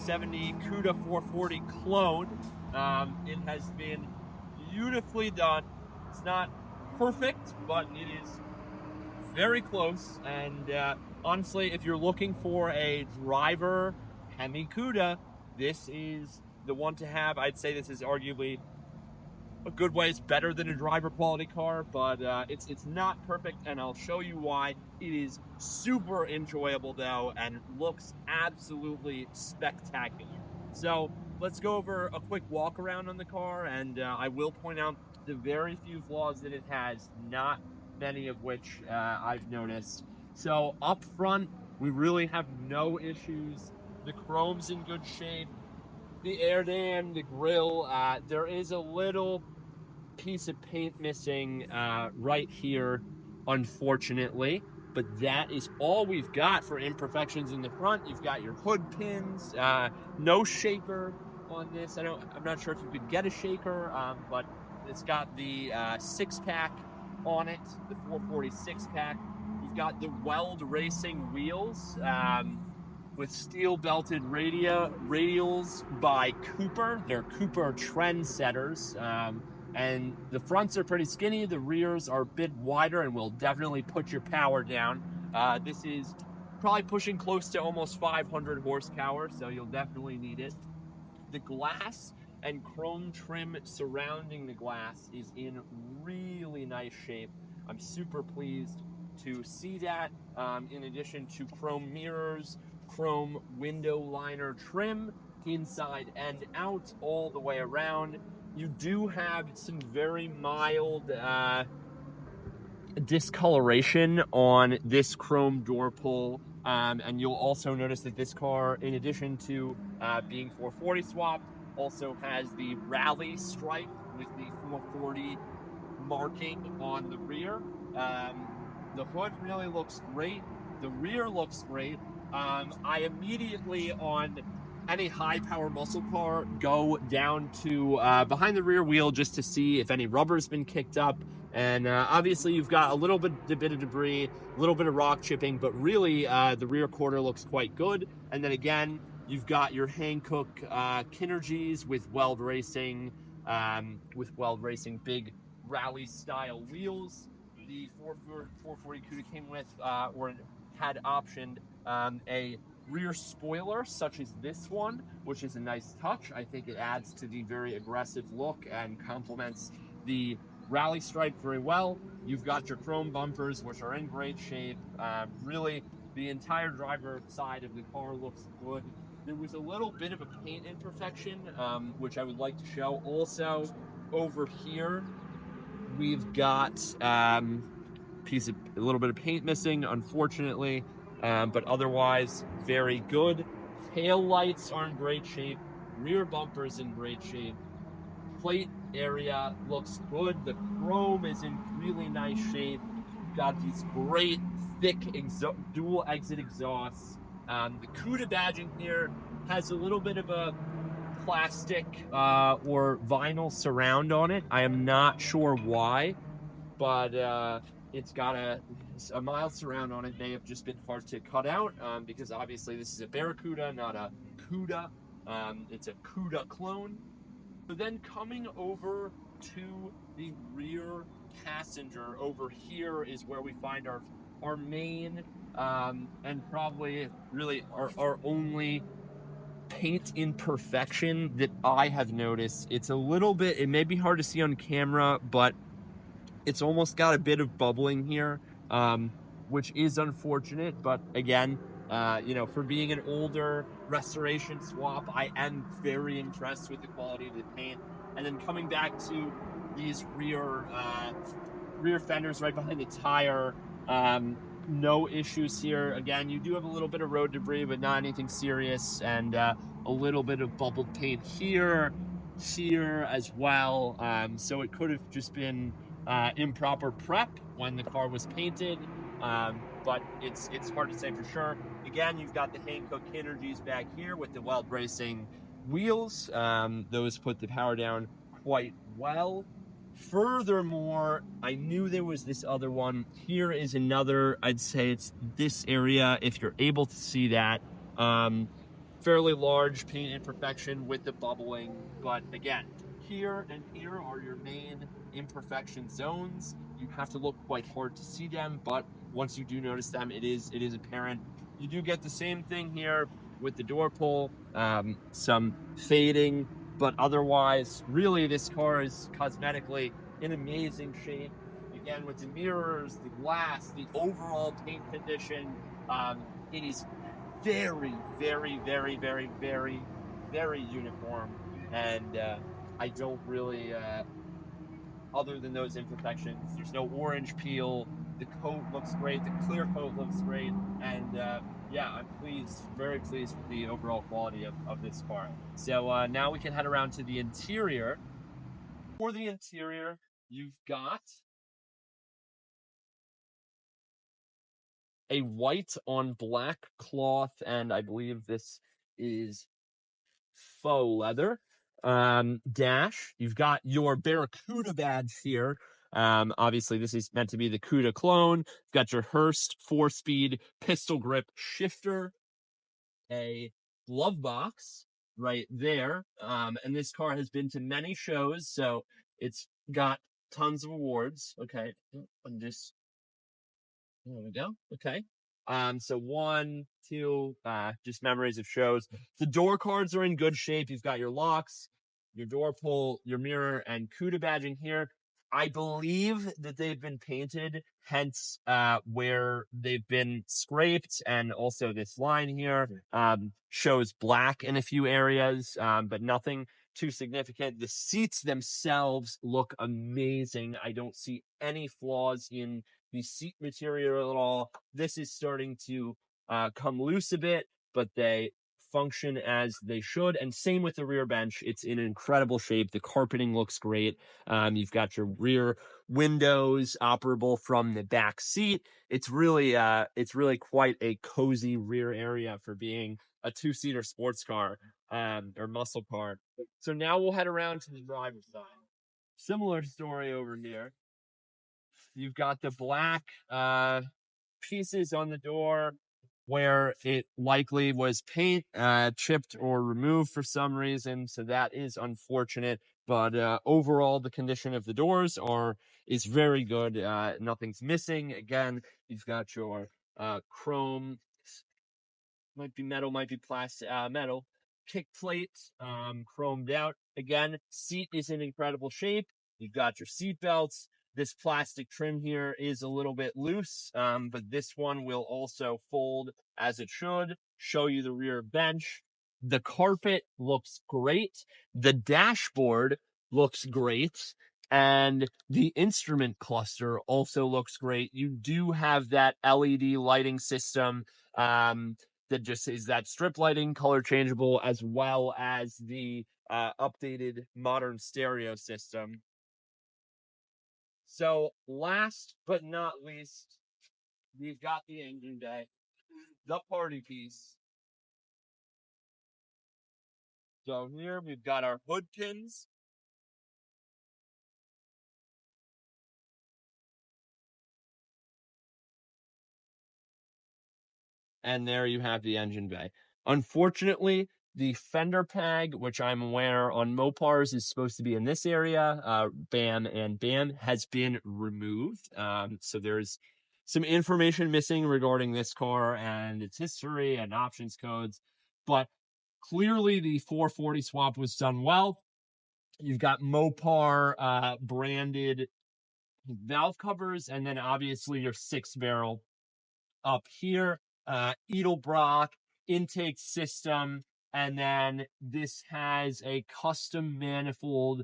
470 Cuda 440 clone. It has been beautifully done. It's not perfect, but it is very close. And honestly, if you're looking for a driver Hemi Cuda, this is the one to have. I'd say this is arguably a good ways better than a driver quality car, but it's not perfect, and I'll show you why. It is super enjoyable though, and looks absolutely spectacular. So let's go over a quick walk around on the car, and I will point out the very few flaws that it has, not many of which I've noticed. So up front, we really have no issues. The chrome's in good shape. The air dam, the grill, there is a little piece of paint missing right here, unfortunately, but that is all we've got for imperfections in the front. You've got your hood pins, no shaker on this. I'm not sure if you could get a shaker, but it's got the 6-pack on it, the 440 6-pack. You've got the Weld Racing wheels, with steel belted radials by Cooper. They're Cooper trendsetters. And the fronts are pretty skinny. The rears are a bit wider and will definitely put your power down. This is probably pushing close to almost 500 horsepower, so you'll definitely need it. The glass and chrome trim surrounding the glass is in really nice shape. I'm super pleased to see that, in addition to chrome mirrors, chrome window liner trim inside and out all the way around. You do have some very mild discoloration on this chrome door pull, and you'll also notice that this car, in addition to being 440 swapped, also has the rally stripe with the 440 marking on the rear. The hood really looks great. The rear looks great. I immediately, on any high power muscle car, go down to behind the rear wheel just to see if any rubber's been kicked up. And obviously you've got a bit of debris, a little bit of rock chipping, but really the rear quarter looks quite good. And then again, you've got your Hankook Kinergies with Weld Racing big rally style wheels. The 440 Cuda came with or had optioned a rear spoiler such as this one, which is a nice touch. I think it adds to the very aggressive look and complements the rally stripe very well. You've got your chrome bumpers, which are in great shape. Really, the entire driver side of the car looks good. There was a little bit of a paint imperfection, which I would like to show. Also, over here, we've got a little bit of paint missing, unfortunately. But otherwise, very good. Tail lights are in great shape. Rear bumper's in great shape. Plate area looks good. The chrome is in really nice shape. Got these great thick dual exit exhausts. The Cuda badging here has a little bit of a plastic or vinyl surround on it. I am not sure why, but it's got a mild surround on it. May have just been hard to cut out because obviously this is a Barracuda, not a Cuda. It's a Cuda clone. So then coming over to the rear passenger, over here is where we find our main and probably really our only paint imperfection that I have noticed. It's a little bit, it may be hard to see on camera, but it's almost got a bit of bubbling here, which is unfortunate. But again, for being an older restoration swap, I am very impressed with the quality of the paint. And then coming back to these rear fenders right behind the tire, no issues here. Again, you do have a little bit of road debris, but not anything serious, and a little bit of bubbled paint here as well. So it could have just been improper prep when the car was painted, but it's hard to say for sure. Again, you've got the Hankook Kinergies back here with the Weld Racing wheels. Those put the power down quite well. Furthermore, I knew there was this other one. Here is another, I'd say it's this area, if you're able to see that. fairly large paint imperfection with the bubbling, but again, here and here are your main imperfection zones. You have to look quite hard to see them, but once you do notice them, it is apparent. You do get the same thing here with the door pull, some fading, but otherwise, really, this car is cosmetically in amazing shape. Again, with the mirrors, the glass, the overall paint condition, it is very, very, very, very, very, very uniform. And I don't really, other than those imperfections, there's no orange peel. The coat looks great. The clear coat looks great. And yeah, I'm pleased, very pleased with the overall quality of this car. So now we can head around to the interior. For the interior, you've got a white on black cloth, and I believe this is faux leather dash. You've got your Barracuda badge here. Obviously, this is meant to be the Cuda clone. You've got your Hurst 4-speed pistol grip shifter, a glove box right there. And this car has been to many shows, so it's got tons of awards. Okay, and just there we go. Okay. So one, two, just memories of shows. The door cards are in good shape. You've got your locks, your door pull, your mirror, and Cuda badging here. I believe that they've been painted, hence where they've been scraped, and also this line here shows black in a few areas, but nothing too significant. The seats themselves look amazing. I don't see any flaws in the seat material at all. This is starting to come loose a bit, but they function as they should. And same with the rear bench. It's in incredible shape. The carpeting looks great. You've got your rear windows operable from the back seat. It's really quite a cozy rear area for being a two-seater sports car or muscle car. So now we'll head around to the driver's side. Similar story over here. You've got the black pieces on the door where it likely was paint chipped or removed for some reason, so that is unfortunate. But overall, the condition of the doors is very good. Nothing's missing. Again, you've got your chrome, might be metal, might be plastic, metal kick plate, chromed out. Again, seat is in incredible shape. You've got your seat belts. This plastic trim here is a little bit loose, but this one will also fold as it should. Show you the rear bench. The carpet looks great. The dashboard looks great. And the instrument cluster also looks great. You do have that LED lighting system that just is that strip lighting, color changeable, as well as the updated modern stereo system. So last but not least, we've got the engine bay, the party piece. So here we've got our hood pins. And there you have the engine bay. Unfortunately, the fender peg, which I'm aware on Mopars is supposed to be in this area, BAM and BAM, has been removed. So there's some information missing regarding this car and its history and options codes. But clearly the 440 swap was done well. You've got Mopar branded valve covers, and then obviously your 6-barrel up here, Edelbrock intake system, and then this has a custom manifold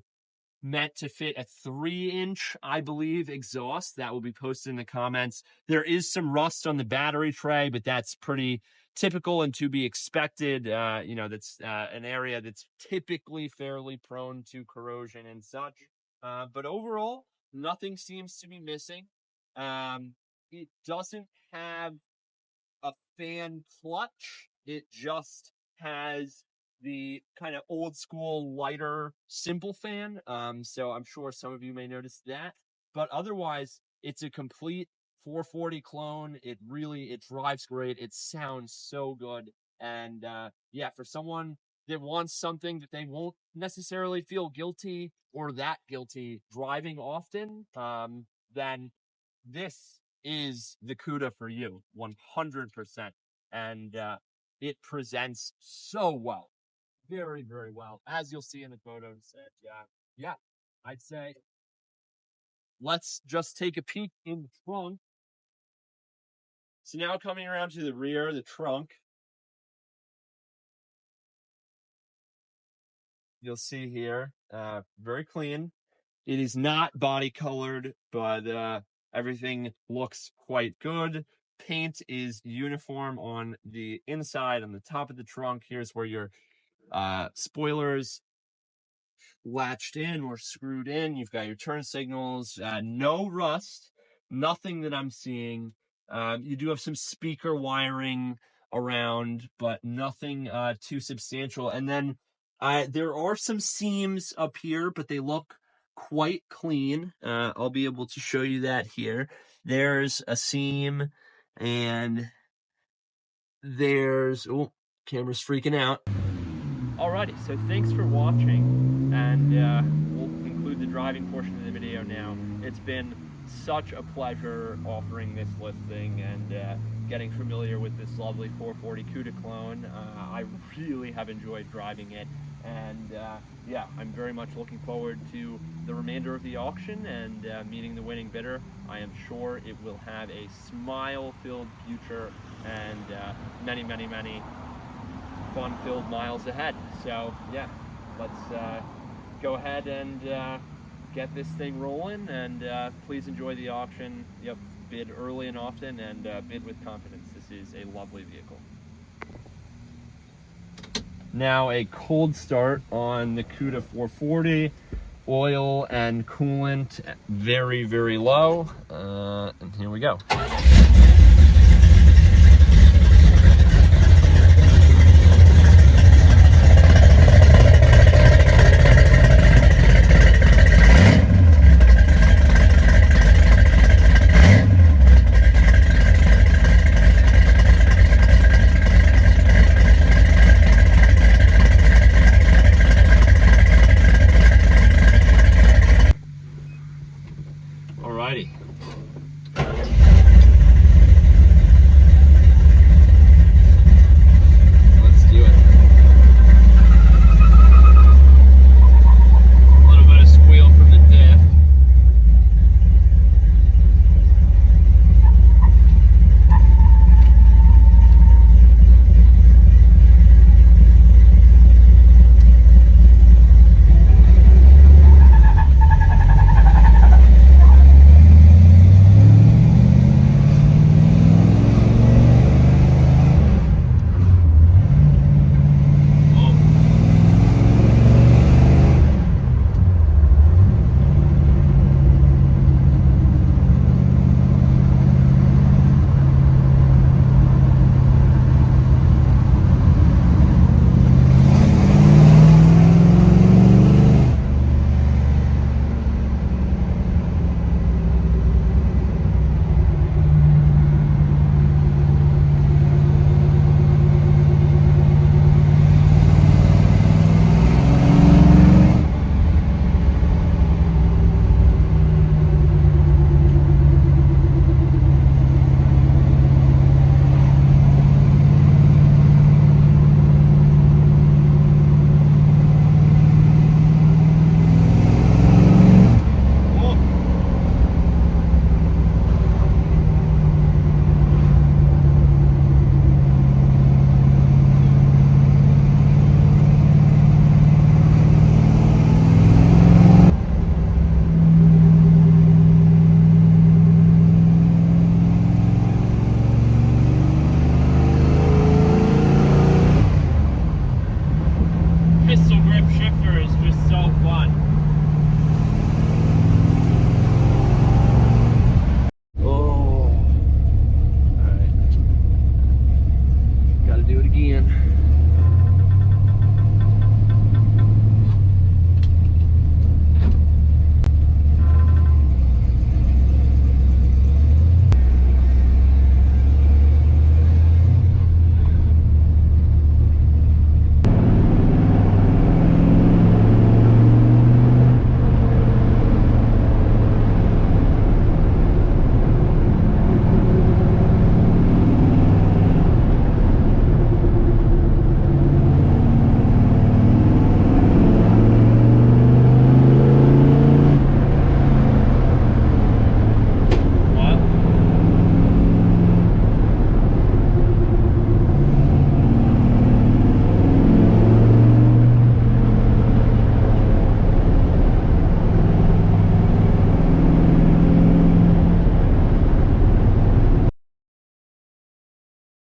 meant to fit a 3-inch, I believe, exhaust. That will be posted in the comments. There is some rust on the battery tray, but that's pretty typical and to be expected. That's an area that's typically fairly prone to corrosion and such. But overall, nothing seems to be missing. It doesn't have a fan clutch. It just has the kind of old school lighter simple fan. So I'm sure some of you may notice that. But otherwise, it's a complete 440 clone. It drives great. It sounds so good. And yeah, for someone that wants something that they won't necessarily feel guilty or that guilty driving often, then this is the Cuda for you, 100%. And it presents so well, very, very well, as you'll see in the photos. And yeah, I'd say let's just take a peek in the trunk. So now coming around to the rear, the trunk, you'll see here, very clean. It is not body colored, but everything looks quite good. Paint is uniform on the inside, on the top of the trunk. Here's where your spoilers latched in or screwed in. You've got your turn signals, no rust, nothing that I'm seeing. You do have some speaker wiring around, but nothing too substantial. And then there are some seams up here, but they look quite clean. I'll be able to show you that here. There's a seam, and there's, oh, camera's freaking out. Alrighty, so thanks for watching, and we'll conclude the driving portion of the video now. It's been such a pleasure offering this listing and getting familiar with this lovely 440 Cuda clone. I really have enjoyed driving it, and yeah, I'm very much looking forward to the remainder of the auction and meeting the winning bidder. I am sure it will have a smile-filled future and many, many, many fun-filled miles ahead. So yeah, let's go ahead and get this thing rolling, and please enjoy the auction. Yep, bid early and often, and bid with confidence. This is a lovely vehicle. Now a cold start on the Cuda 440. Oil and coolant very, very low, and here we go.